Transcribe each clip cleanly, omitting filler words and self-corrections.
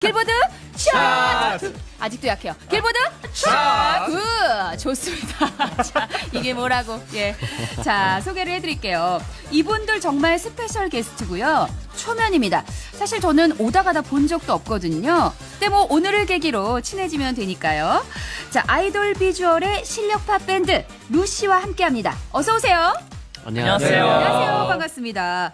길보드 샷! 아직도 약해요. 길보드 샷! 굿! 좋습니다. 자, 이게 뭐라고? 예. 자, 소개를 해드릴게요. 이분들 정말 스페셜 게스트고요. 초면입니다. 사실 저는 오다 가다 본 적도 없거든요. 근데 뭐 오늘을 계기로 친해지면 되니까요. 자, 아이돌 비주얼의 실력파 밴드 루시와 함께합니다. 어서 오세요. 안녕하세요. 안녕하세요. 반갑습니다.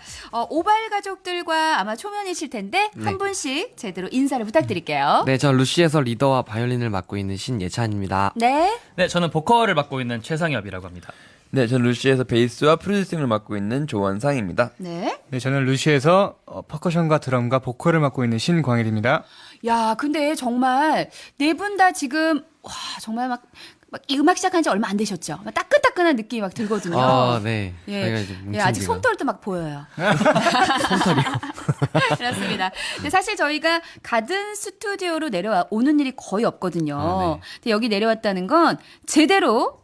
오발 가족들과 아마 초면이실 텐데 네. 한 분씩 제대로 인사를 부탁드릴게요. 네, 저 루시에서 리더와 바이올린을 맡고 있는 신예찬입니다. 네. 네, 저는 보컬을 맡고 있는 최상엽이라고 합니다. 네, 저는 루시에서 베이스와 프로듀싱을 맡고 있는 조원상입니다. 네. 네, 저는 루시에서 퍼커션과 드럼과 보컬을 맡고 있는 신광일입니다. 야, 근데 정말 네 분 다 지금 와, 정말 막 이 음악 시작한 지 얼마 안 되셨죠? 막 따끈따끈한 느낌이 막 들거든요. 아, 네. 예. 저희가 이제 뭉친 예, 아직 지가. 솜털도 막 보여요. 그렇습니다. 근데 사실 저희가 가든 스튜디오로 내려오는 일이 거의 없거든요. 아, 네. 근데 여기 내려왔다는 건 제대로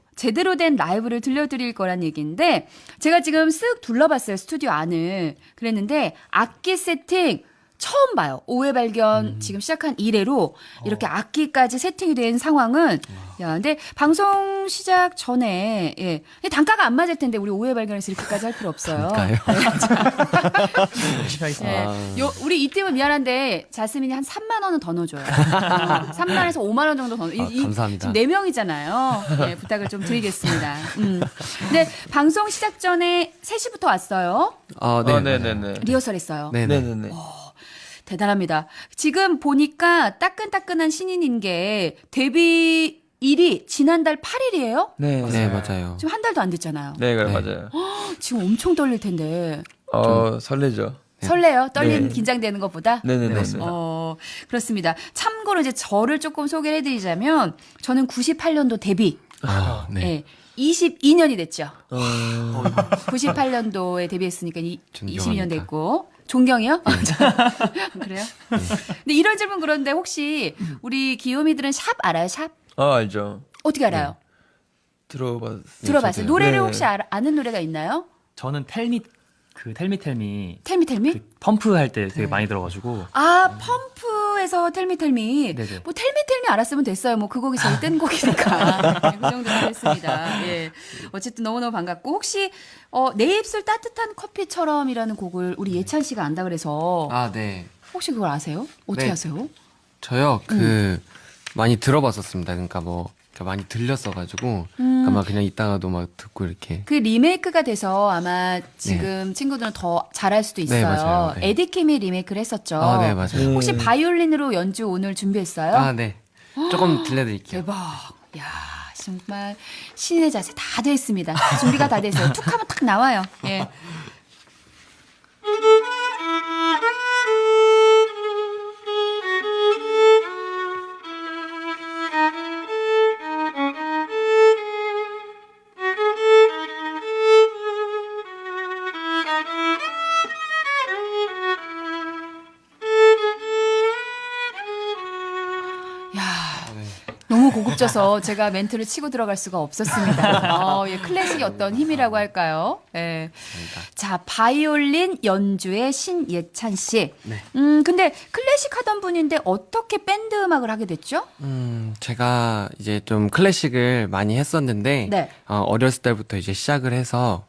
된 라이브를 들려드릴 거란 얘기인데 제가 지금 쓱 둘러봤어요. 스튜디오 안을. 그랬는데 악기 세팅 처음 봐요. 오해 발견 지금 시작한 이래로 이렇게 악기까지 세팅이 된 상황은 야, 근데 방송 시작 전에 예. 단가가 안 맞을 텐데 우리 오해 발견에서 이렇게까지 할 필요 없어요. 단가요? 열심히 하겠습니다. 예. 우리 이 팀은 미안한데 자스민이 한 3만 원은 더 넣어줘요. 3만에서 5만 원 정도 더 넣어. 감사합니다. 지금 4명이잖아요. 예, 부탁을 좀 드리겠습니다. 근데 방송 시작 전에 3시부터 왔어요. 네. 네네네. 리허설 했어요. 네네. 네네네. 대단합니다. 지금 보니까 따끈따끈한 신인인 게 데뷔 일이 지난달 8일이에요? 네. 네, 맞아요. 지금 한 달도 안 됐잖아요. 네, 그래, 네. 맞아요. 지금 엄청 떨릴 텐데. 설레죠. 설레요? 떨림, 네. 긴장되는 것보다? 네네네. 그렇습니다. 참고로 이제 저를 조금 소개를 해드리자면 저는 98년도 데뷔. 아, 네. 예. 22년이 됐죠. 98년도에 데뷔했으니까 22년 존경합니다. 됐고. 존경이요? 그래요? 근데 이런 질문 그런데 혹시 우리 귀요미들은 샵 알아요? 샵? 알죠. 어떻게 알아요? 들어봤어요. 들어봤어요. 노래를 네. 혹시 아는 노래가 있나요? 저는 텔미 텔미? 그 펌프 할 때 되게 많이 들어가지고 아, 펌프에서 텔미. 네네. 뭐 텔미 알았으면 됐어요. 뭐 그 곡이 제일 뜬 곡이니까. 네, 그 정도는 했습니다. 예. 어쨌든 너무너무 반갑고 혹시 내 입술 따뜻한 커피처럼이라는 곡을 우리 예찬 씨가 안다 그래서 아, 네. 혹시 그걸 아세요? 어떻게 네. 아세요? 저요, 많이 들어봤었습니다. 그러니까 많이 들렸어가지고, 아마 그냥 이따가도 막 듣고 이렇게. 그 리메이크가 돼서 아마 지금 친구들은 더 잘할 수도 있어요. 네, 맞아요. 네. 에디킴이 리메이크를 했었죠. 아, 네, 맞아요. 혹시 바이올린으로 연주 오늘 준비했어요? 아, 네. 조금 들려드릴게요. 대박. 야, 정말 신의 자세 다 돼 있습니다. 준비가 다 돼 있어요. 툭 하면 탁 나와요. 예. 너무 고급져서 제가 멘트를 치고 들어갈 수가 없었습니다. 예, 클래식의 어떤 힘이라고 할까요? 예. 자, 바이올린 연주의 신예찬 씨. 네. 근데 클래식 하던 분인데 어떻게 밴드 음악을 하게 됐죠? 제가 이제 좀 클래식을 많이 했었는데, 네. 어렸을 때부터 이제 시작을 해서,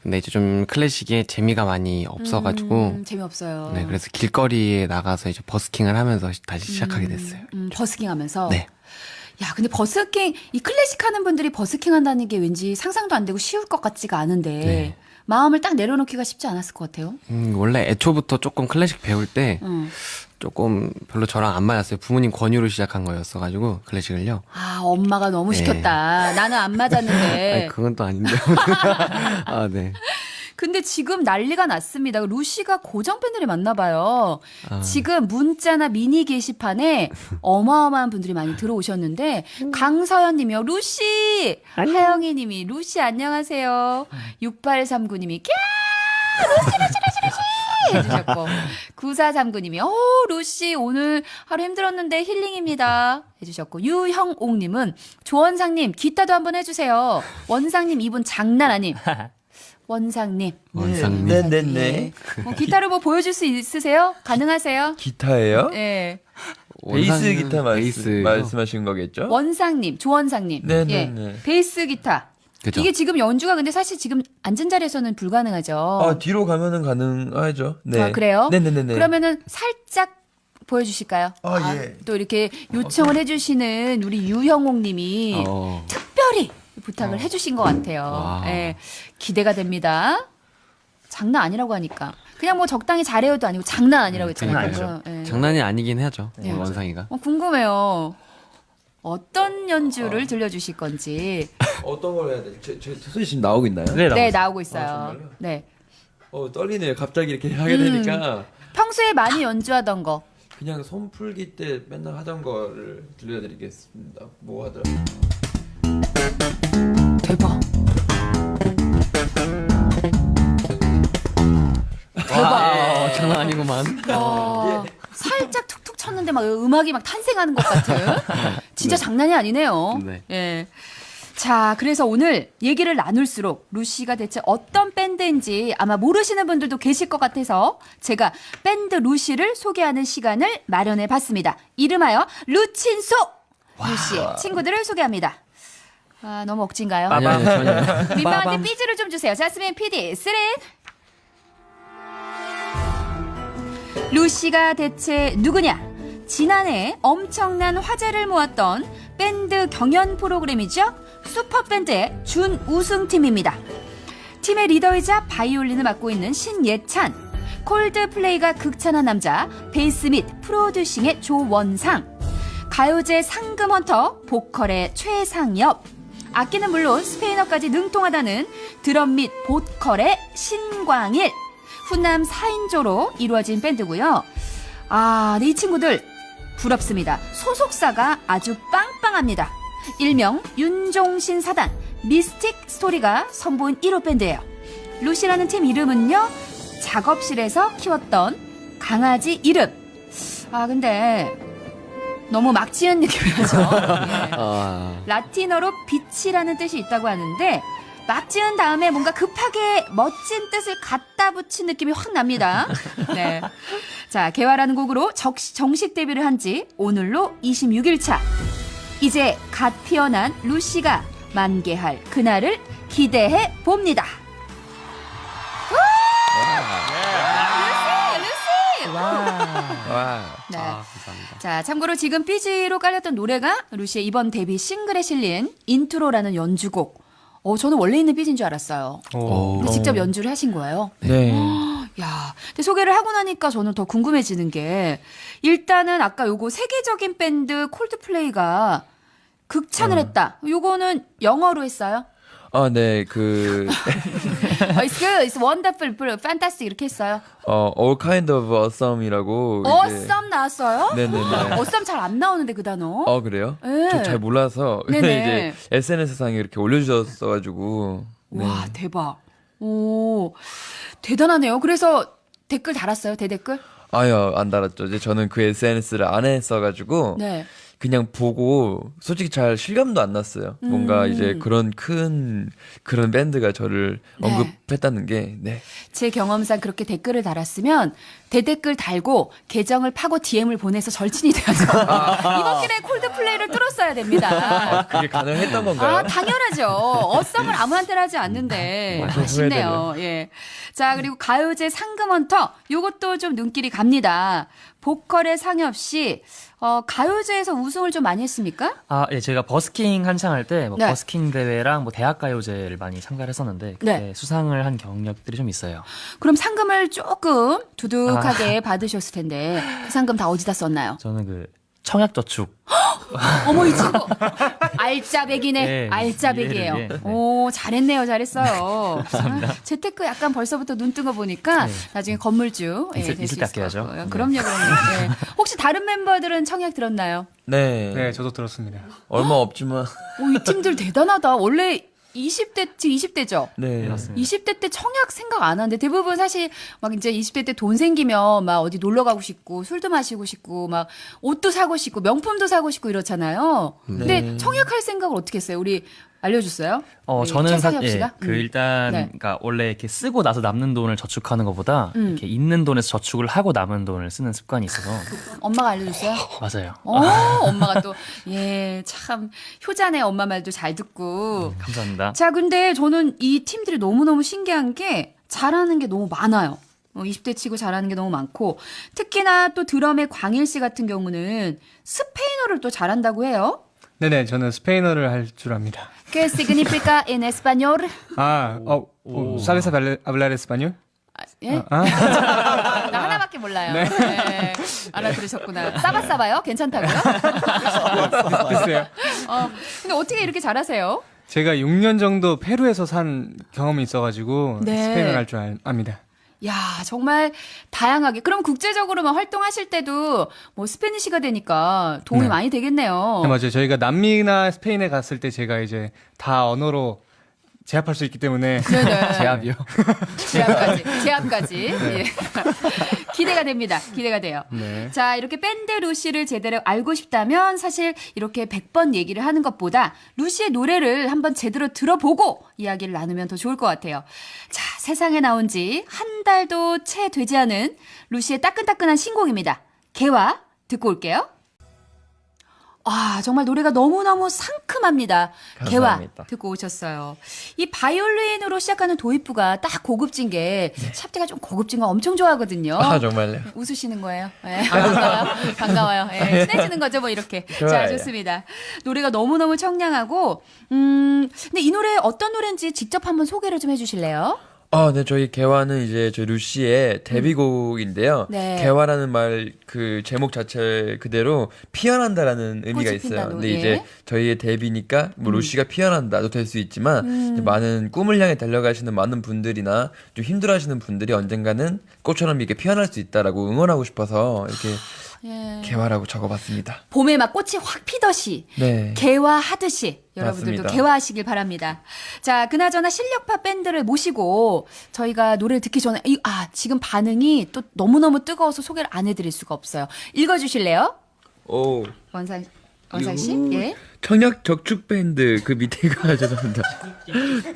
근데 이제 좀 클래식에 재미가 많이 없어가지고, 재미없어요. 네, 그래서 길거리에 나가서 이제 버스킹을 하면서 다시 시작하게 됐어요. 버스킹 하면서. 네. 야, 근데 버스킹, 이 클래식 하는 분들이 버스킹 한다는 게 왠지 상상도 안 되고 쉬울 것 같지가 않은데, 네. 마음을 딱 내려놓기가 쉽지 않았을 것 같아요. 원래 애초부터 조금 클래식 배울 때 조금 별로 저랑 안 맞았어요. 부모님 권유로 시작한 거였어가지고 클래식을요. 아, 엄마가 너무 네. 시켰다. 나는 안 맞았는데. 아니, 그건 또 아닌데. 아, 네. 근데 지금 난리가 났습니다. 루시가 고정 팬들이 많나 봐요. 아. 지금 문자나 미니 게시판에 어마어마한 분들이 많이 들어오셨는데 강서연 님이요. 루시! 하영희 님이 루시 안녕하세요. 6839님이 꺄! 루시 해주셨고 9439님이 루시 오늘 하루 힘들었는데 힐링입니다 해주셨고 유형옥님은 조원상님 기타도 한번 해주세요. 원상님 이분 장난 아님. 원상님. 원상님. 네네네. 기타로 뭐 보여줄 수 있으세요? 가능하세요? 기타예요? 네. 베이스 기타 베이스. 말씀하신 거겠죠? 원상님, 조원상님. 네네네. 예. 베이스 기타. 그죠. 이게 지금 연주가 근데 사실 지금 앉은 자리에서는 불가능하죠. 아, 뒤로 가면은 가능하죠. 네. 아, 그래요? 네네네. 그러면은 살짝 보여주실까요? 아, 예. 또 이렇게 요청을 해주시는 우리 유형옥 님이 특별히 부탁을 해주신 것 같아요. 와. 예, 기대가 됩니다. 장난 아니라고 하니까. 그냥 뭐 적당히 잘해요도 아니고 장난 아니라고 했잖아요. 장난 예. 장난이 아니긴 하죠. 네. 원상이가. 궁금해요. 어떤 연주를 들려주실 건지. 어떤 걸 해야 돼? 제 소리 지금 나오고 있나요? 네, 네, 나왔어요. 나오고 있어요. 정말요? 네. 떨리네요. 갑자기 이렇게 하게 되니까. 평소에 많이 연주하던 거. 그냥 손 풀기 때 맨날 하던 거를 들려드리겠습니다. 뭐 하더라? 대박. 대박. 장난 아니구만. 살짝 툭툭 쳤는데 막 음악이 막 탄생하는 것 같은. 진짜 장난이 아니네요. 네. 예. 자, 그래서 오늘 얘기를 나눌수록 루시가 대체 어떤 밴드인지 아마 모르시는 분들도 계실 것 같아서 제가 밴드 루시를 소개하는 시간을 마련해 봤습니다. 이름하여 루친소! 루시의 친구들을 소개합니다. 아, 너무 억진가요? 아니요, 전혀. 민망한데 삐지를 좀 주세요. 자스민 PD, 쓰릿! 루시가 대체 누구냐? 지난해 엄청난 화제를 모았던 밴드 경연 프로그램이죠. 슈퍼밴드의 준우승팀입니다. 팀의 리더이자 바이올린을 맡고 있는 신예찬, 콜드플레이가 극찬한 남자 베이스 및 프로듀싱의 조원상, 가요제 상금헌터 보컬의 최상엽, 악기는 물론 스페인어까지 능통하다는 드럼 및 보컬의 신광일, 훈남 4인조로 이루어진 밴드고요. 아, 네, 이 친구들 부럽습니다. 소속사가 아주 빵빵합니다. 일명 윤종신 사단 미스틱 스토리가 선보인 1호 밴드예요. 루시라는 팀 이름은요, 작업실에서 키웠던 강아지 이름. 아, 근데 너무 막 지은 느낌이 나죠. 예. 라틴어로 빛이라는 뜻이 있다고 하는데 막 지은 다음에 뭔가 급하게 멋진 뜻을 갖다 붙인 느낌이 확 납니다. 네. 자, 개화라는 곡으로 정식 데뷔를 한 지 오늘로 26일차. 이제 갓 피어난 루시가 만개할 그날을 기대해 봅니다. 루시! 와. 네. 감사합니다. 자, 참고로 지금 삐지로 깔렸던 노래가 루시의 이번 데뷔 싱글에 실린 인트로라는 연주곡. 저는 원래 있는 삐지인 줄 알았어요. 근데 직접 연주를 하신 거예요? 네. 야, 근데 소개를 하고 나니까 저는 더 궁금해지는 게, 일단은 아까 요거 세계적인 밴드 콜드플레이가 극찬을 했다. 요거는 영어로 했어요? 네, It's good, it's wonderful, fantastic 이렇게 했어요. all kind of awesome이라고. awesome 나왔어요? 네네네. awesome 잘 안 나오는데 그 단어. 그래요? 네. 저 잘 몰라서. 네네. 이제 SNS상에 이렇게 올려주셨어가지고. 네. 와, 대박. 오, 대단하네요. 그래서 댓글 달았어요, 대댓글? 아유, 안 달았죠. 이제 저는 그 SNS를 안 했어가지고. 네. 그냥 보고 솔직히 잘 실감도 안 났어요. 뭔가 이제 그런 그런 밴드가 저를 네. 언급했다는 게, 네. 제 경험상 그렇게 댓글을 달았으면 대댓글 달고 계정을 파고 DM을 보내서 절친이 돼야죠. 이번 기회에 콜드플레이를 뚫었어야 됩니다. 그게 가능했던 건가요? 당연하죠. 어썸을 아무한테나 하지 않는데 아쉽네요. 예. 자, 그리고 가요제 상금헌터 요것도 좀 눈길이 갑니다. 보컬의 상엽 씨, 가요제에서 우승을 좀 많이 했습니까? 예, 제가 버스킹 한창 할 때 네. 버스킹 대회랑 대학가요제를 많이 참가를 했었는데 그때 네. 수상을 한 경력들이 좀 있어요. 그럼 상금을 조금 두둑하게 받으셨을 텐데 그 상금 다 어디다 썼나요? 저는 청약저축. 어머, 이 친구 알짜배기네. 네, 알짜배기예요. 이해를, 네. 오, 잘했어요. 재테크 약간 벌써부터 눈 뜬 거 보니까 네. 나중에 건물주 있을 될 수 때 있을 것 아껴야죠. 같고요. 네. 그럼요. 네. 혹시 다른 멤버들은 청약 들었나요? 네. 네, 저도 들었습니다. 얼마 없지만. 이 팀들 대단하다. 원래 20대, 지금 20대죠? 네. 맞습니다. 20대 때 청약 생각 안 하는데 대부분 사실 막 이제 20대 때 돈 생기면 막 어디 놀러 가고 싶고 술도 마시고 싶고 막 옷도 사고 싶고 명품도 사고 싶고 이렇잖아요. 근데 네. 청약할 생각을 어떻게 했어요? 우리 알려줬어요? 우리 저는 최상엽 예, 씨가? 일단 네. 그러니까 원래 이렇게 쓰고 나서 남는 돈을 저축하는 것보다 이렇게 있는 돈에서 저축을 하고 남은 돈을 쓰는 습관이 있어서 엄마가 알려줬어요? 맞아요. 엄마가 또, 예, 참, 효자네 엄마 말도 잘 듣고. 감사합니다. 자, 근데 저는 이 팀들이 너무너무 신기한 게 잘하는 게 너무 많아요. 20대 치고 잘하는 게 너무 많고, 특히나 또 드럼의 광일 씨 같은 경우는 스페인어를 또 잘한다고 해요. 네네, 저는 스페인어를 할 줄 압니다. ¿Qué significa en español? ¿Sabes hablar español? 예? 아? 나 하나밖에 몰라요. 네. 알아들으셨구나. 싸바싸바요? 괜찮다고요? 글쎄요. 근데 어떻게 이렇게 잘하세요? 제가 6년 정도 페루에서 산 경험이 있어가지고 네. 스페인어를 할 줄 압니다. 야, 정말 다양하게. 그럼 국제적으로만 활동하실 때도 뭐 스페니쉬가 되니까 도움이 네. 많이 되겠네요. 네, 맞아요. 저희가 남미나 스페인에 갔을 때 제가 이제 다 언어로 제압할 수 있기 때문에 네네. 제압이요. 제압까지. 예. 기대가 됩니다. 기대가 돼요. 네. 자, 이렇게 밴드 루시를 제대로 알고 싶다면 사실 이렇게 100번 얘기를 하는 것보다 루시의 노래를 한번 제대로 들어보고 이야기를 나누면 더 좋을 것 같아요. 자, 세상에 나온 지 한 달도 채 되지 않은 루시의 따끈따끈한 신곡입니다. 개화 듣고 올게요. 아, 정말 노래가 너무너무 상큼합니다. 개화 감사합니다. 듣고 오셨어요. 이 바이올린으로 시작하는 도입부가 딱 고급진 게 샵디가 좀 고급진 거 엄청 좋아하거든요. 아, 정말요? 웃으시는 거예요. 네, 반가워요. 반가워요. 네, 친해지는 거죠, 뭐 이렇게. 자, 좋아요. 좋습니다. 노래가 너무너무 청량하고 근데 이 노래 어떤 노래인지 직접 한번 소개를 좀 해주실래요? 네, 저희 개화는 이제 저 루시의 데뷔곡인데요. 네. 개화라는 말 그 제목 자체 그대로 피어난다라는 의미가 꽃이 있어요. 핀다는, 근데 예. 이제 저희의 데뷔니까 뭐 루시가 피어난다도 될 수 있지만 이제 많은 꿈을 향해 달려가시는 많은 분들이나 좀 힘들어하시는 분들이 언젠가는 꽃처럼 이렇게 피어날 수 있다라고 응원하고 싶어서 이렇게 예. 개화라고 적어봤습니다. 봄에 막 꽃이 확 피듯이 네. 개화하듯이 여러분들도 맞습니다. 개화하시길 바랍니다. 자, 그나저나 실력파 밴드를 모시고 저희가 노래를 듣기 전에 지금 반응이 또 너무너무 뜨거워서 소개를 안 해드릴 수가 없어요. 읽어주실래요? 오. 원상 씨? 예. 청약 저축 밴드 그 밑에가 죄송합니다.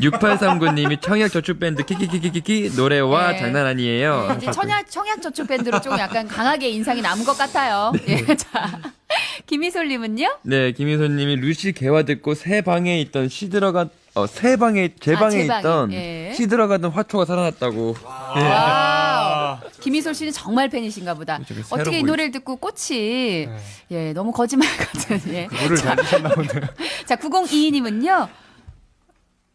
6839님이 청약 저축 밴드 키키키키키 노래와 네. 장난 아니에요. 이제 청약 저축 밴드로 좀 약간 강하게 인상이 남은 것 같아요. 예, 자. 김희솔님은요? 네, 김희선님이 루시 개화 듣고 새 방에 있던 제 방에 제 방에, 있던 예. 시 들어가던 화초가 살아났다고. 와우. 김희솔 씨는 정말 팬이신가 보다. 저기 새로 어떻게 이 보이- 노래를 듣고 꽃이 예, 너무 거짓말 같은 예. 물을 잘 드셨나 보네요. 자, 9022님은요.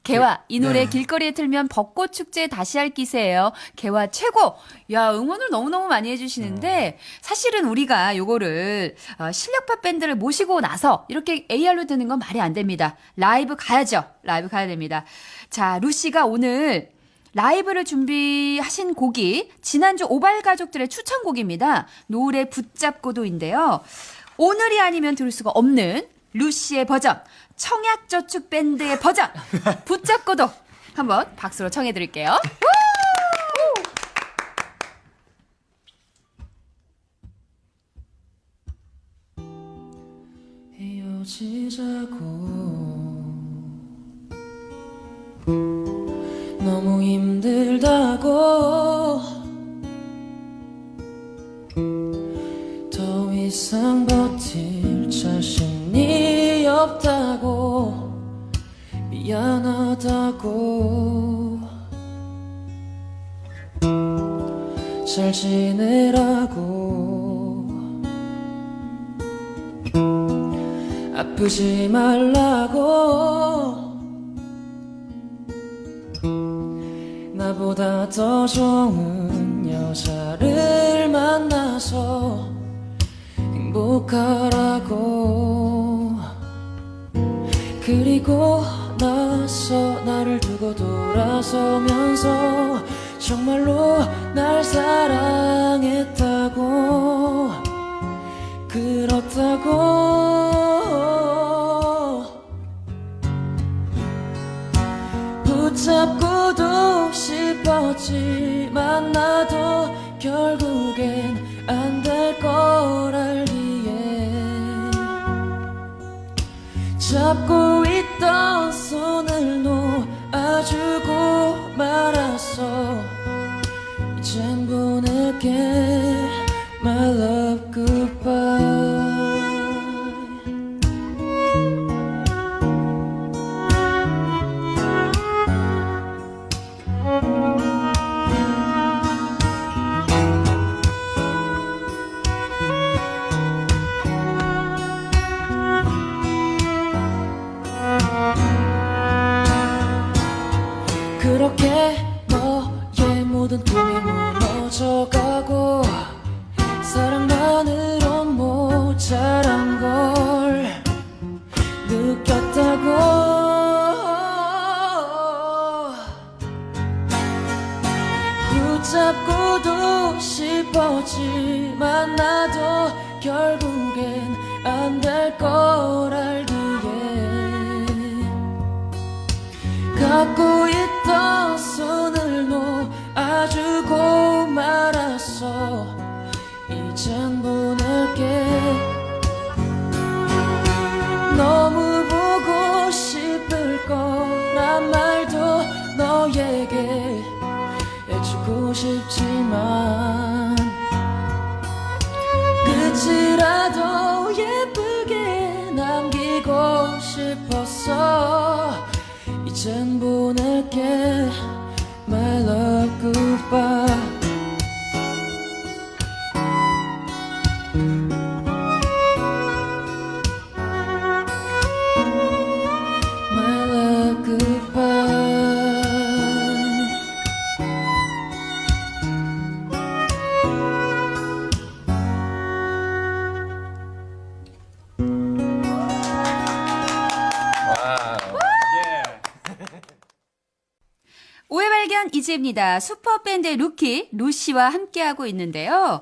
개화 이 노래 길거리에 틀면 벚꽃 축제 다시 할 기세예요. 개화 최고. 야, 응원을 너무너무 많이 해주시는데 사실은 우리가 요거를 실력파 밴드를 모시고 나서 이렇게 AR로 듣는 건 말이 안 됩니다. 라이브 가야죠. 라이브 가야 됩니다. 자, 루시가 오늘 라이브를 준비하신 곡이 지난주 오발 가족들의 추천곡입니다. 노래 붙잡고도인데요. 오늘이 아니면 들을 수가 없는 루시의 버전, 청약저축밴드의 버전, 붙잡고도 한번 박수로 청해드릴게요. 너무 힘들다고 더 이상 버틸 자신이 없다고 미안하다고 잘 지내라고 아프지 말라고 나보다 더 좋은 여자를 만나서 행복하라고 그리고 나서 나를 두고 돌아서면서 정말로 날 사랑했다고 그렇다고 붙잡고도 싶었지만 나도 결국엔 안 될 걸 알기에 잡고 있던 손 손을 놓아주고 말았어. 이젠 보낼게 My love goodbye. 그렇게 너의 모든 꿈이 무너져가고 사랑만으로 모자란 걸 느꼈다고. 붙잡고도 싶었지만 나도 결국엔 안 될 걸 알기에 갖고 있던 손을 놓아주고 말았어. 이젠 보낼게 너무 보고 싶을 거란 말도 너에게 해주고 싶지만 끝이라도 예쁘게 남기고 싶었어. 이젠 보낼게 My love goodbye. My love goodbye. 오해 발견 이지입니다. 슈퍼밴드의 루키, 루시와 함께하고 있는데요.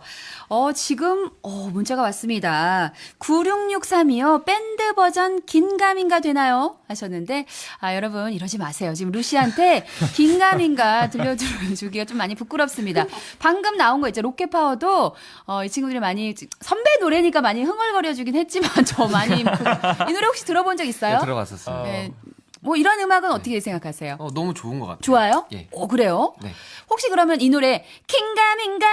지금, 문자가 왔습니다. 9663이요. 밴드 버전 긴가민가 되나요? 하셨는데, 여러분, 이러지 마세요. 지금 루시한테 긴가민가 들려주기가 좀 많이 부끄럽습니다. 방금 나온 거 있죠. 로켓파워도, 이 친구들이 많이, 선배 노래니까 많이 흥얼거려주긴 했지만, 이 노래 혹시 들어본 적 있어요? 네, 들어봤었어요. 네. 뭐 이런 음악은 어떻게 생각하세요? 너무 좋은 것 같아요. 좋아요? 예. 그래요? 네. 혹시 그러면 이 노래 킹가민가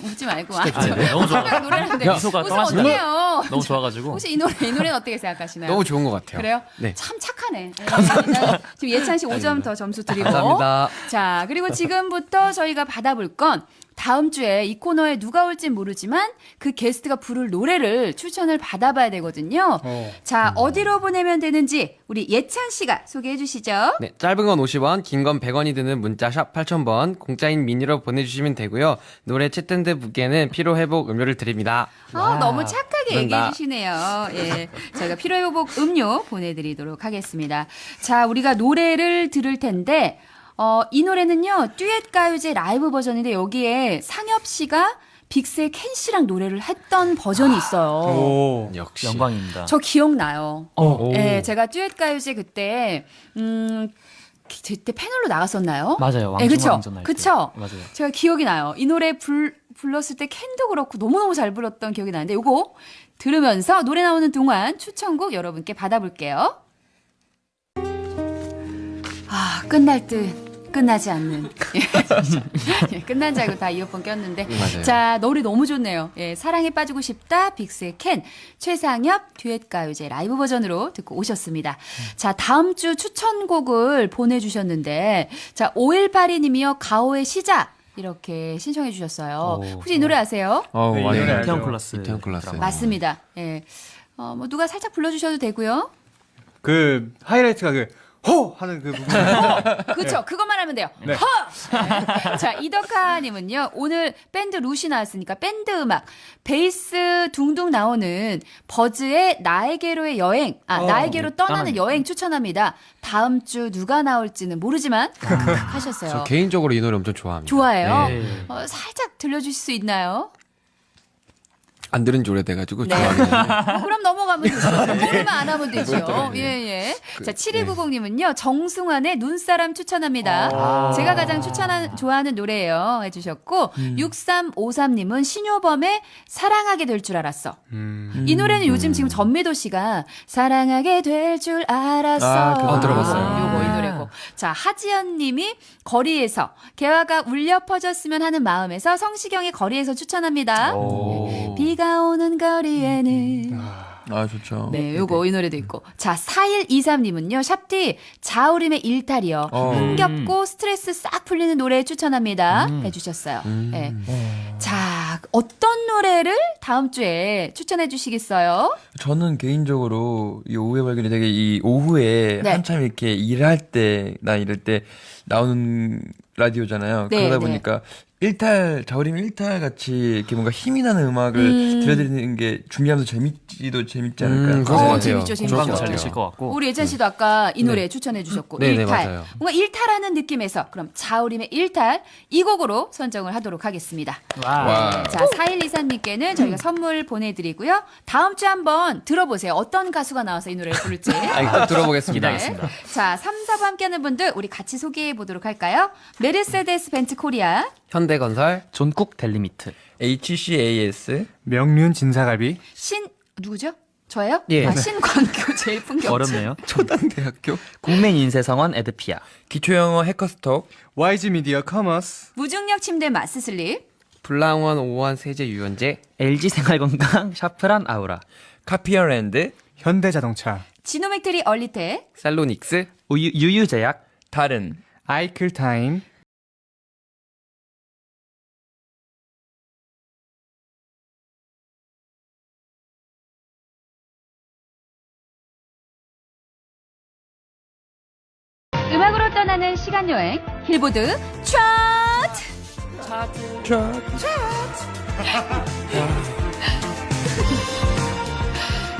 웃지 말고 네, 너무 좋아. 노래하는데 미소가 웃으면 떠나지 어떡해요? 너무 좋아가지고. 혹시 이 노래는 어떻게 생각하시나요? 너무 좋은 것 같아요. 그래요? 네. 참 착하네. 감사합니다. 지금 예찬 씨 5점 더 점수 드리고. 감사합니다. 자, 그리고 지금부터 저희가 받아볼 건 다음 주에 이 코너에 누가 올진 모르지만 그 게스트가 부를 노래를 추천을 받아봐야 되거든요. 자, 어디로 보내면 되는지 우리 예찬 씨가 소개해 주시죠. 네, 짧은 건 50원, 긴 건 100원이 드는 문자 샵 8000번, 공짜인 미니로 보내주시면 되고요. 노래 채택된 분께는 피로회복 음료를 드립니다. 너무 착하게 얘기해 감사합니다. 주시네요. 예. 저희가 피로회복 음료 보내드리도록 하겠습니다. 자, 우리가 노래를 들을 텐데, 이 노래는요, 듀엣 가요제 라이브 버전인데 여기에 상엽 씨가 빅스의 켄 씨랑 노래를 했던 버전이 있어요. 역시. 영광입니다. 저 기억나요. 오. 예, 제가 듀엣 가요제 그때, 그때 패널로 나갔었나요? 맞아요. 예, 그쵸? 왕중왕전 날 때. 그쵸? 맞아요. 제가 기억이 나요. 이 노래 불렀을 때 캔도 그렇고 너무너무 잘 불렀던 기억이 나는데 요거 들으면서 노래 나오는 동안 추천곡 여러분께 받아볼게요. 끝날 듯 끝나지 않는. 예, 끝난 줄 알고 다 이어폰 꼈는데. 맞아요. 자, 노래 너무 좋네요. 예, 사랑에 빠지고 싶다, 빅스의 캔, 최상엽 듀엣 가요제 라이브 버전으로 듣고 오셨습니다. 자, 다음 주 추천곡을 보내주셨는데, 자, 5182님이요, 가오의 시작. 이렇게 신청해 주셨어요. 혹시 이 노래 아세요? 네, 이 노래 알죠. 이태원 클라스. 이태원 클라스. 맞습니다. 예. 뭐 누가 살짝 불러주셔도 되고요. 그 하이라이트가 호! 하는 그 부분. 그렇죠. 그것만 하면 돼요. 네. 허! 네. 자, 이덕하님은요. 오늘 밴드 루시 나왔으니까 밴드 음악 베이스 둥둥 나오는 버즈의 나에게로의 여행. 나에게로 떠나는 떠나는 여행 추천합니다. 다음 주 누가 나올지는 모르지만 하셨어요. 저 개인적으로 이 노래 엄청 좋아합니다. 좋아해요. 네. 살짝 들려주실 수 있나요? 안 들은 지 오래돼가지고 네. 좋아하는. 그럼 넘어가면 되죠. 모르면 안 하면 되죠. 예, 예. 자, 7290님은요, 정승환의 눈사람 추천합니다. 제가 가장 좋아하는 노래예요. 해주셨고, 6353님은 신효범의 사랑하게 될 줄 알았어. 이 노래는 요즘 지금 전미도 씨가 사랑하게 될 줄 알았어. 그거 들어봤어요. 요거 이 노래고. 자, 하지연 님이 거리에서 개화가 울려 퍼졌으면 하는 마음에서 성시경의 거리에서 추천합니다. 비가 오는 거리에는 아, 좋죠. 네, 요거 이 노래도 있고. 자, 4123님은요. 샵디 자우림의 일탈이요. 흥겹고 스트레스 싹 풀리는 노래 추천합니다. 해주셨어요. 네. 자, 어떤 노래를 다음 주에 추천해 주시겠어요? 저는 개인적으로 이 오후의 발견이 되게 이 오후에 네. 한참 이렇게 일할 때, 나 이럴 때 나오는 라디오잖아요. 네, 그러다 네. 보니까 자우림 일탈 같이 이렇게 뭔가 힘이 나는 음악을 들려드리는 게 준비하면서 재밌지 않을까요? 그런 것 같아요. 재밌죠, 재밌죠. 금방 잘 되실 것 같고. 우리 예찬 씨도 아까 이 노래 추천해 주셨고 네, 네, 일탈. 맞아요. 뭔가 일탈하는 느낌에서 그럼 자우림의 일탈 이 곡으로 선정을 하도록 하겠습니다. 와. 자, 4123님께는 저희가 선물 보내드리고요. 다음 주에 한번 들어보세요. 어떤 가수가 나와서 이 노래를 부를지. 꼭 들어보겠습니다. 네. 자, 3, 4부 함께하는 분들 우리 같이 소개해 보도록 할까요? 메르세데스 벤츠 코리아, 현대건설, 존국 델리미트. HCAS 명륜 진사갈비. 누구죠? 저예요? 예. 신광교 제일 풍경. 어렵네요. 초당대학교 국민인쇄성원 에드피아. 기초영어 해커스톡 YG 미디어 커머스. 무중력 침대 마스슬립, 불랑원 5원 세제 유연제, LG 생활건강 샤프란 아우라. 카피어랜드 현대자동차. 지노맥트리 얼리텍, 살로닉스, 유유제약. 다른 아이클타임. 음악으로 떠나는 시간여행 힐보드 차트.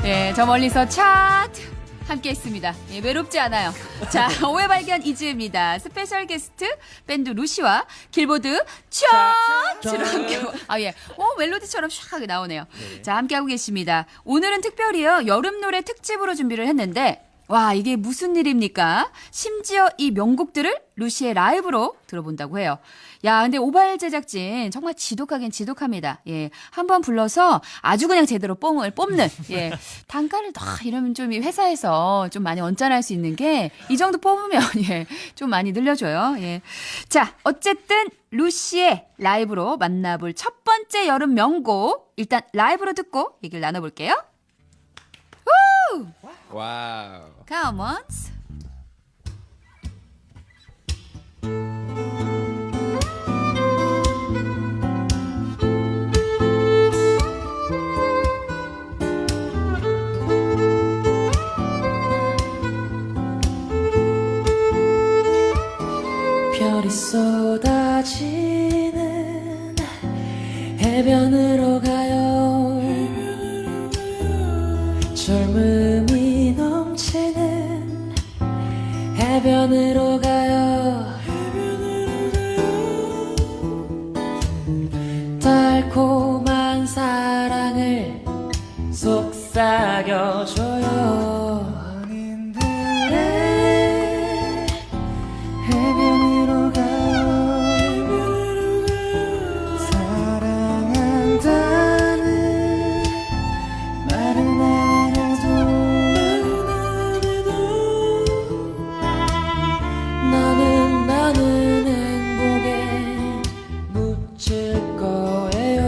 예, 저 멀리서 차트 함께 했습니다. 예, 외롭지 않아요. 자, 오해 발견 이즈입니다. 스페셜 게스트 밴드 루시와 길보드 차트로 함께. 아, 예. 멜로디처럼 샥하게 나오네요. 자, 함께하고 계십니다. 오늘은 특별히요, 여름 노래 특집으로 준비를 했는데, 와, 이게 무슨 일입니까? 심지어 이 명곡들을 루시의 라이브로 들어본다고 해요. 야, 근데 오발 제작진 정말 지독하긴 지독합니다. 예. 한번 불러서 아주 그냥 제대로 뽕을 뽑는, 예. 단가를 이러면 좀 이 회사에서 좀 많이 언짢아할 수 있는 게 이 정도 뽑으면, 예. 좀 많이 늘려줘요. 예. 자, 어쨌든 루시의 라이브로 만나볼 첫 번째 여름 명곡. 일단 라이브로 듣고 얘기를 나눠볼게요. 와우. Come on. 별이 쏟아지는 해변으로 가요. 젊음이 넘치는 해변으로 가요. 달콤한 사랑을 속삭여줘요. 네, 해변으로 가요. 사랑한다는 말은 안 해도 나는 행복에 묻힐 거예요.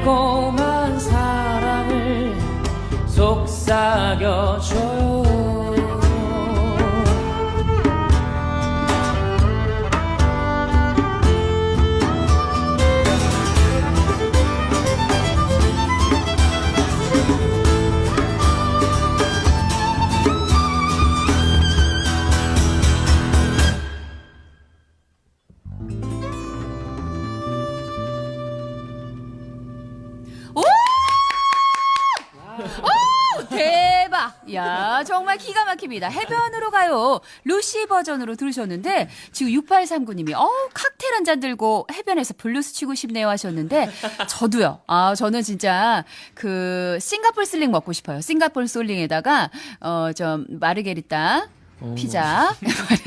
달콤한 사랑을 속삭여줘요. 대박! 야, 정말 기가 막힙니다. 해변으로 가요. 루시 버전으로 들으셨는데, 지금 6839님이, 칵테일 한 잔 들고 해변에서 블루스 치고 싶네요 하셨는데, 저도요. 저는 진짜, 싱가폴 슬링 먹고 싶어요. 싱가폴 솔링에다가, 마르게리따. 피자.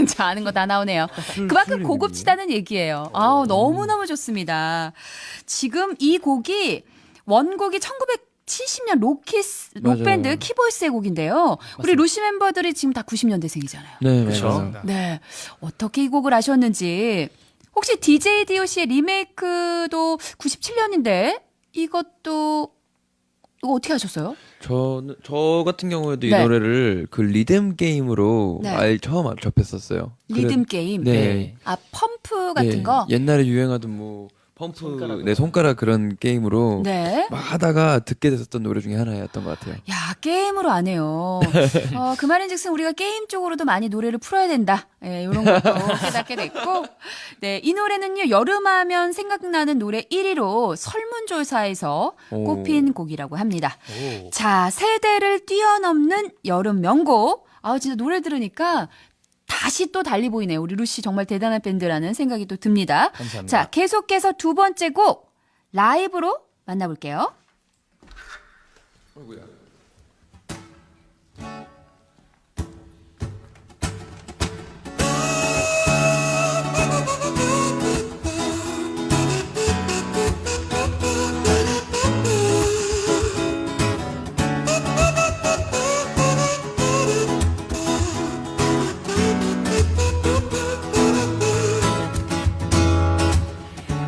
저 아는 거 다 나오네요. 그만큼 고급지다는 얘기예요. 너무너무 좋습니다. 지금 이 곡이, 원곡이 1970년 록밴드 키보이스의 곡인데요. 우리 루시 멤버들이 지금 다 90년대생이잖아요. 네, 그렇죠. 네. 어떻게 이 곡을 아셨는지. 혹시 DJ DOC의 리메이크도 97년인데 이거 어떻게 하셨어요? 저 같은 경우에도 이 네. 노래를 그 리듬 게임으로 네. 처음 접했었어요. 리듬 게임. 네. 펌프 같은 네. 거. 옛날에 유행하던 펌프, 손가락 그런 게임으로 네. 막 하다가 듣게 됐었던 노래 중에 하나였던 것 같아요. 야, 게임으로 안 해요. 그 말인즉슨 우리가 게임 쪽으로도 많이 노래를 풀어야 된다. 이런 것도 깨닫게 됐고. 네, 이 노래는요, 여름하면 생각나는 노래 1위로 설문조사에서 꼽힌 곡이라고 합니다. 자, 세대를 뛰어넘는 여름 명곡. 진짜 노래 들으니까 다시 또 달리 보이네요. 우리 루시 정말 대단한 밴드라는 생각이 또 듭니다. 감사합니다. 자, 계속해서 두 번째 곡 라이브로 만나볼게요.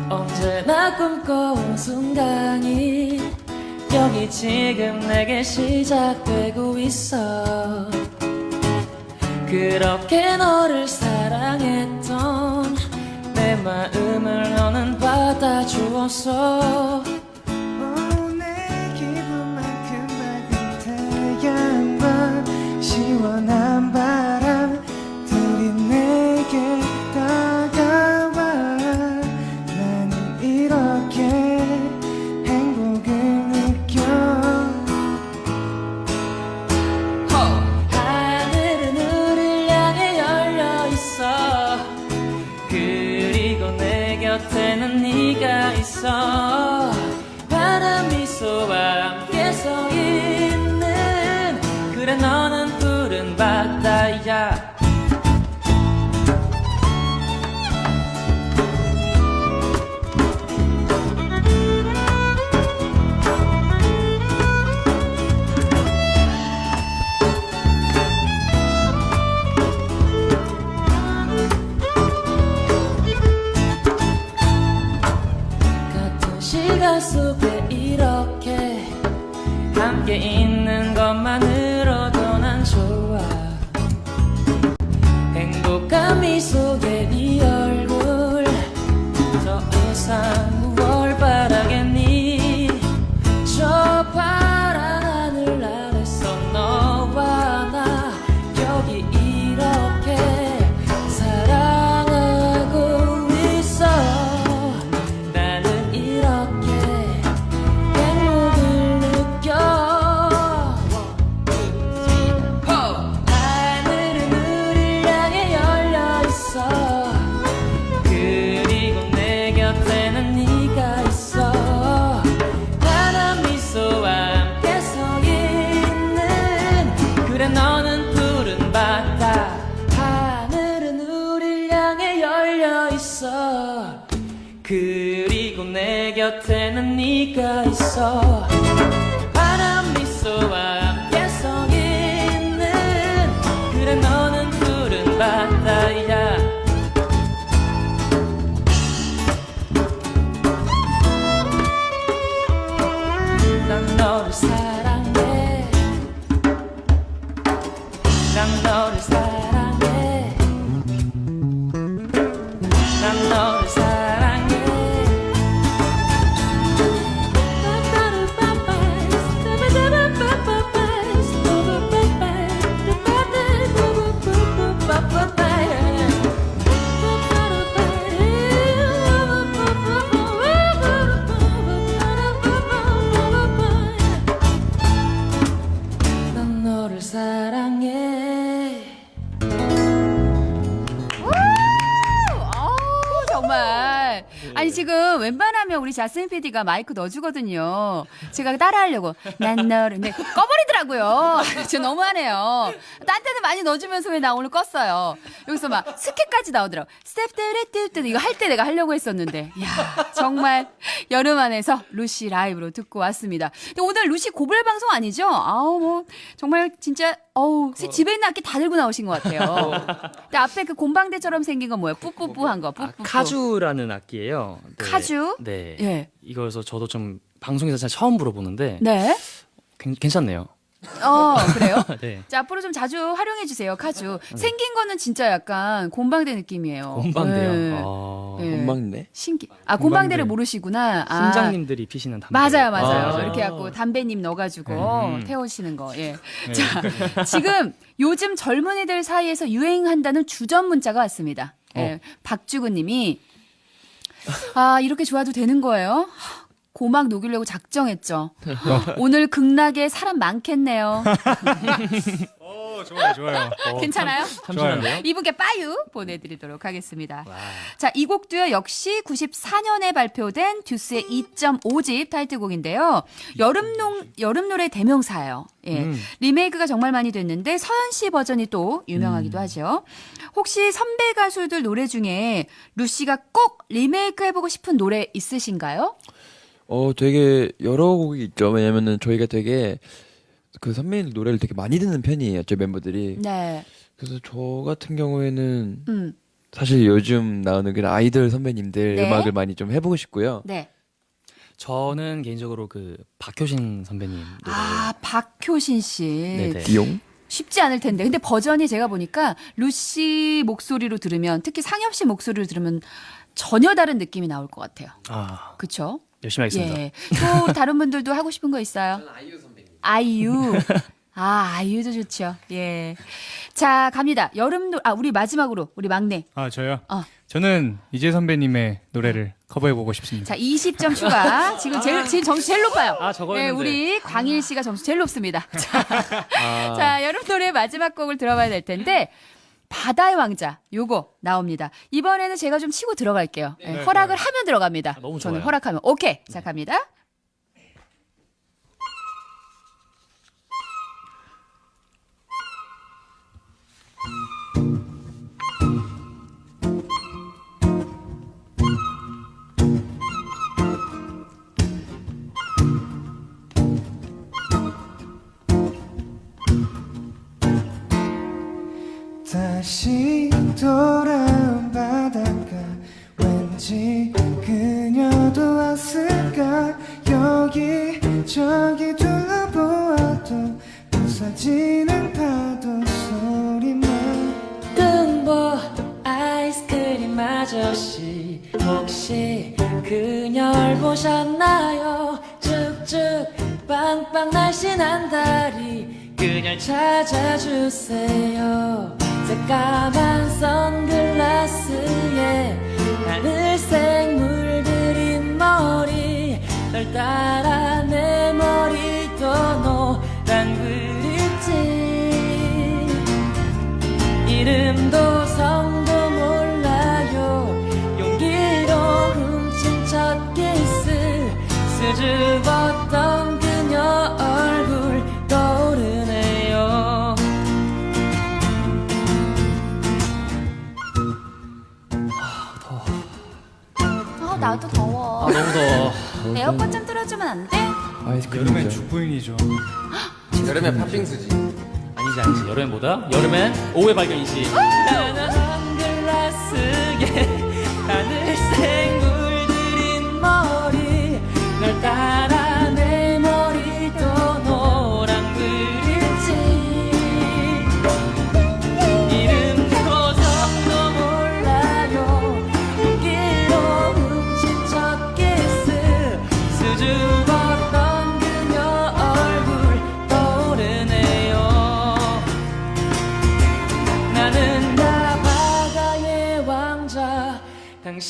언제나 꿈꿔온 순간이 여기 지금 내게 시작되고 있어. 그렇게 너를 사랑했던 내 마음을 너는 받아주었어. 내 기분만큼 맑은 태양과 시원한 바람들이 내게 다가와. 나는 이렇게 행복을 느껴. 하늘은 우릴 향해 열려 있어. 그리고 내 곁에는 네가 있어. 환한 미소와 함께 서 있는 그래 너는 푸른 바다야. 같은 시간 속에 이렇게 함께 있는 것만으로도 난 좋아. 행복한 미소에 네 얼굴 더 이상 무얼 바라겠니. 저 파란 하늘 아래서 너와 나 여기 이렇게 사랑하고 있어. 나는 이렇게 행복을 느껴. 하늘은 우릴 향해 열려 있어. 그리고 내 곁에는 네가 있어. 환한 미소와 함께 서 있는 그래 너는 푸른 바다. 하늘은 우릴 향해 열려 있어. 그리고 내 곁에는 네가 있어. 환한 미소와 함께 서 있는 그래 너는 푸른 바다야. 난 너를 사랑해 난 너를 사랑해 어우, 정말. 아니, 지금 웬만하면 우리 자스민 PD가 마이크 넣어주거든요. 제가 따라하려고. 난 너를. 근데 꺼버리더라고요. 저 너무하네요. 딴 때는 많이 넣어주면서 왜 나 오늘 껐어요. 여기서 막 스킬까지 나오더라고. 스텝 이거 할 때 내가 하려고 했었는데. 이야, 정말 여름 안에서 루시 라이브로 듣고 왔습니다. 근데 오늘 루시 고별 방송 아니죠? 아우, 뭐, 정말 진짜, 집에 있는 악기 다 들고 나오신 것 같아요. 근데 앞에 그 곰방대처럼 생긴 건 뭐예요? 뿌뿌뿌한 거, 뿌뿌뿌. 카주라는 악기예요. 네. 카주? 네. 예. 이거에서 저도 좀 방송에서 잘 처음 불어보는데 네. 괜찮네요. 그래요? 네. 자, 앞으로 좀 자주 활용해 주세요, 카주. 생긴 거는 진짜 약간 곰방대 느낌이에요. 곰방대요. 네. 아, 네. 곰방대? 곰방대를 모르시구나. 팀장님들이 피시는 담배. 맞아요. 맞아요. 이렇게 갖고 담배님 넣어가지고 태우시는 거. 예. 자, 지금 요즘 젊은이들 사이에서 유행한다는 주전 문자가 왔습니다. 예. 박주구님이 이렇게 좋아도 되는 거예요? 고막 녹이려고 작정했죠. 오늘 극락에 사람 많겠네요. 좋아요. 괜찮아요? 참신한데요? 이분께 빠유 보내드리도록 하겠습니다. 자, 이 곡도요, 역시 94년에 발표된 듀스의 2.5집 타이틀곡인데요. 여름 노래 대명사예요. 예. 리메이크가 정말 많이 됐는데 서현 씨 버전이 또 유명하기도 하죠. 혹시 선배 가수들 노래 중에 루시가 꼭 리메이크 해보고 싶은 노래 있으신가요? 되게 여러 곡이 있죠. 왜냐면은 저희가 되게 그 선배님 노래를 되게 많이 듣는 편이에요. 저희 멤버들이. 네. 그래서 저 같은 경우에는 음. 사실 요즘 나오는 그런 아이돌 선배님들 네. 음악을 많이 좀 해보고 싶고요. 네. 저는 개인적으로 그 박효신 선배님 노래. 박효신 씨. 네네. 비용? 쉽지 않을 텐데. 근데 버전이 제가 보니까 루시 목소리로 들으면, 특히 상엽 씨 목소리로 들으면 전혀 다른 느낌이 나올 것 같아요. 그쵸? 열심히 하겠습니다. 예. 또 다른 분들도 하고 싶은 거 있어요? 저는 아이유 선배님. 아이유도 좋죠. 예. 자, 갑니다. 우리 마지막으로, 우리 막내. 저요? 어. 저는 이재 선배님의 노래를 커버해보고 싶습니다. 자, 20점 추가. 지금 점수 제일 높아요. 저거였는데. 네, 우리 광일 씨가 점수 제일 높습니다. 자, 여름 노래 마지막 곡을 들어봐야 될 텐데, 바다의 왕자, 요거 나옵니다. 이번에는 제가 좀 치고 들어갈게요. 네, 허락을 하면 들어갑니다. 너무 저는 좋아요. 허락하면. 오케이. 자, 갑니다. 다시 돌아온 바닷가 왠지 그녀도 왔을까 여기저기 둘러보아도 부서지는 파도 소리만 뜬보 아이스크림 아저씨 혹시 그녀를 보셨나요 쭉쭉 빵빵 날씬한 다리 그녀를 찾아주세요 새까만 선글라스에 하늘색 물들인 머리 널 따라 내 머리도 노란 그립지 이름도 성도 몰라요 용기로 훔친 첫 키스 수줍었던 그녀 얼굴 떠오르네요 나도 더워. 너무 더워. 에어컨 좀 틀어주면 안 돼? 여름엔 죽부인이죠. 여름에 팥빙수지. 아니지. 여름엔 뭐다? 여름엔 오후의 발견이지. 선글라스에 하늘색 물들인 머리 널 따라 내 머리도 노란 그립지 이름도 성도 몰라요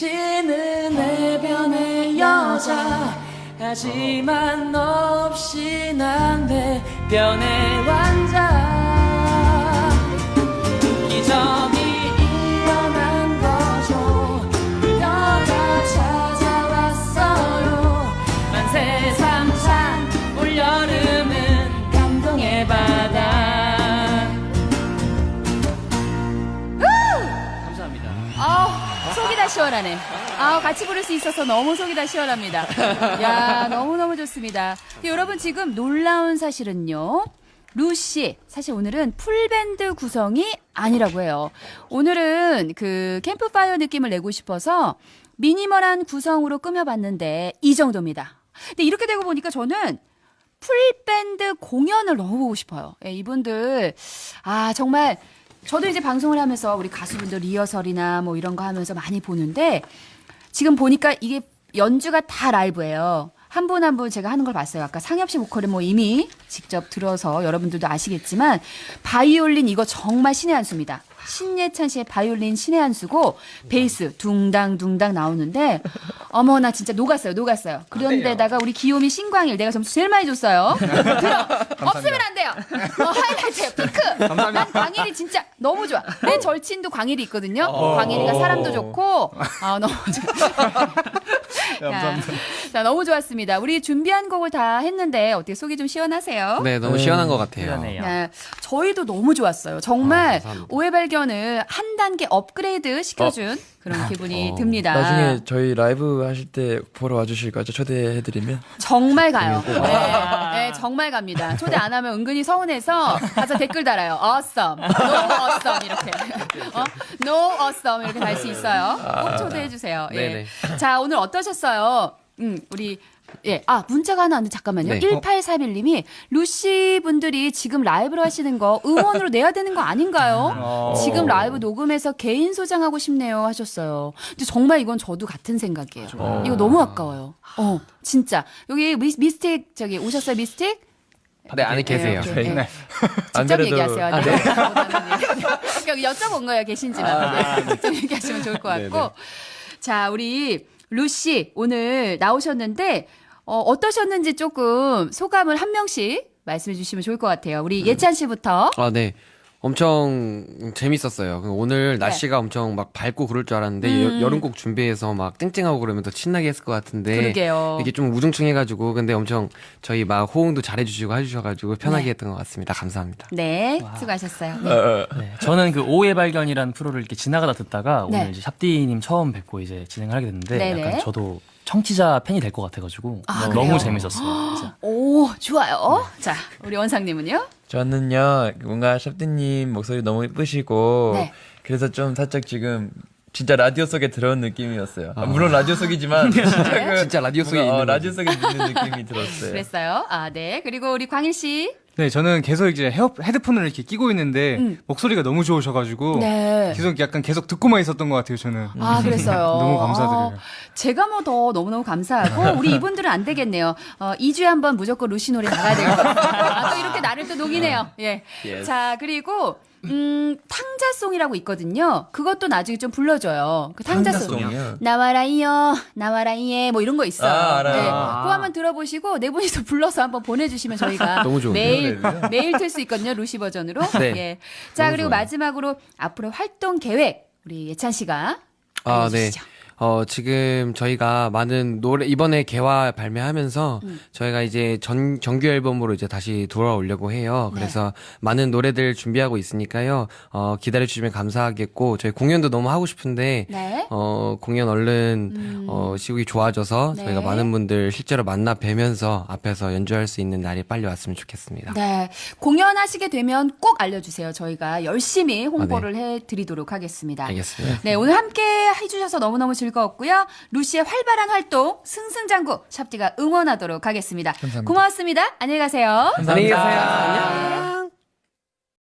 당신은 해변의 여자 하지만 너 없이 난 배변의 왕자 기적이 일어난 거죠 그녀가 찾아왔어요 만세 삼찬 올여름은 감동의 바다 속이 다 시원하네. 같이 부를 수 있어서 너무 속이 다 시원합니다. 야, 너무너무 좋습니다. 여러분, 지금 놀라운 사실은요. 루시, 사실 오늘은 풀밴드 구성이 아니라고 해요. 오늘은 그 캠프파이어 느낌을 내고 싶어서 미니멀한 구성으로 꾸며봤는데 이 정도입니다. 근데 이렇게 되고 보니까 저는 풀밴드 공연을 너무 보고 싶어요. 예, 이분들, 정말 저도 이제 방송을 하면서 우리 가수분들 리허설이나 뭐 이런 거 하면서 많이 보는데 지금 보니까 이게 연주가 다 라이브예요. 한 분 한 분 제가 하는 걸 봤어요. 아까 상엽 씨 보컬은 뭐 이미 직접 들어서 여러분들도 아시겠지만 바이올린 이거 정말 신의 한 수입니다. 신예찬 씨의 바이올린 신의 한 수고 베이스 둥당둥당 나오는데 어머나 진짜 녹았어요. 그런데다가 우리 귀요미 신광일 내가 점수 제일 많이 줬어요. 들어 없으면 안 돼요. 하이라이트 피크. 난 광일이 진짜 너무 좋아. 내 절친도 광일이 있거든요. 광일이가 사람도 좋고 너무 좋아. 자, 너무 좋았습니다. 우리 준비한 곡을 다 했는데 어떻게 속이 좀 시원하세요? 네, 너무 시원한 것 같아요. 시원해요. 네, 저희도 너무 좋았어요. 정말 감사합니다. 오해 발견을 한 단계 업그레이드 시켜준 그런 기분이 듭니다. 나중에 저희 라이브 하실 때 보러 와주실 거죠? 초대해드리면? 정말 가요. 네, 정말 갑니다. 초대 안 하면 은근히 서운해서 가서 댓글 달아요. Awesome, no awesome 이렇게. No awesome 이렇게 달 수 있어요. 꼭 초대해 주세요. 예. 네네. 자, 오늘 어떠셨어요? 우리 문자가 하나 왔는데 잠깐만요. 네. 1841님이 루시 분들이 지금 라이브로 하시는 거 음원으로 내야 되는 거 아닌가요? 지금 라이브 녹음해서 개인 소장하고 싶네요 하셨어요. 근데 정말 이건 저도 같은 생각이에요. 이거 너무 아까워요. 진짜. 여기 미스틱 저기 오셨어요, 미스틱? 네, 안에 계세요. 네, 네. 안 직접 그래도- 얘기하세요. 네. 여기 여쭤본 거예요, 계신지만. 직접 얘기하시면 좋을 것 같고. 자, 우리 루시 오늘 나오셨는데 어떠셨는지 조금 소감을 한 명씩 말씀해 주시면 좋을 것 같아요. 우리 예찬 씨부터. 네. 엄청 재밌었어요. 오늘 날씨가 엄청 막 밝고 그럴 줄 알았는데 여름곡 준비해서 막 쨍쨍하고 그러면 더 신나게 했을 것 같은데 그러게요. 이게 좀 우중충해가지고 근데 엄청 저희 막 호응도 잘해주시고 해주셔가지고 편하게 했던 것 같습니다. 감사합니다. 네, 수고하셨어요. 네. 네, 저는 그 오해 발견이라는 프로를 이렇게 지나가다 듣다가 네. 오늘 이제 샵디님 처음 뵙고 이제 진행을 하게 됐는데 네네. 약간 저도 청취자 팬이 될 것 같아가지고 그래요? 너무 재밌었어요. 진짜. 오, 좋아요. 자, 우리 원상님은요? 저는요, 뭔가 샵디님 목소리 너무 예쁘시고, 네. 그래서 좀 살짝 지금, 진짜 라디오 속에 들어온 느낌이었어요. 물론 라디오 속이지만, 진짜 라디오 속에 있는 라디오 속에 있는 느낌이 들었어요. 그랬어요. 네. 그리고 우리 광일 씨. 네, 저는 계속 이제 헤드폰을 이렇게 끼고 있는데 목소리가 너무 좋으셔가지고 네. 계속 듣고만 있었던 것 같아요, 저는. 그랬어요. 너무 감사드려요. 제가 뭐 더 너무너무 감사하고, 우리 이분들은 안 되겠네요. 2주에 한 번 무조건 루시 노래 나가야 될 것 같아요. 또 이렇게 나를 또 녹이네요. 예. 자, 그리고, 탕자송이라고 있거든요. 그것도 나중에 좀 불러줘요. 그 탕자송. 탕자송이요? 나와라이요, 나와라이에, 뭐 이런 거 있어요. 알아요. 네. 그거 한번 들어보시고, 네 분이서 불러서 한번 보내주시면 저희가 너무 좋은데요? 매일 틀 수 있거든요. 루시 버전으로. 네. 예. 자, 그리고 마지막으로 앞으로 활동 계획, 우리 예찬 씨가. 네. 알려주시죠. 지금 저희가 많은 노래, 이번에 개화 발매하면서 저희가 이제 정규 앨범으로 이제 다시 돌아오려고 해요. 그래서 많은 노래들 준비하고 있으니까요. 기다려주시면 감사하겠고, 저희 공연도 너무 하고 싶은데, 네. 공연 얼른, 시국이 좋아져서 네. 저희가 많은 분들 실제로 만나 뵈면서 앞에서 연주할 수 있는 날이 빨리 왔으면 좋겠습니다. 네. 공연하시게 되면 꼭 알려주세요. 저희가 열심히 홍보를 해드리도록 하겠습니다. 알겠습니다. 네. 오늘 함께 해주셔서 너무너무 즐거웠고요. 루시의 활발한 활동, 승승장구, 샵디가 응원하도록 하겠습니다. 감사합니다. 고맙습니다. 안녕히 가세요. 안녕히 계세요. 안녕.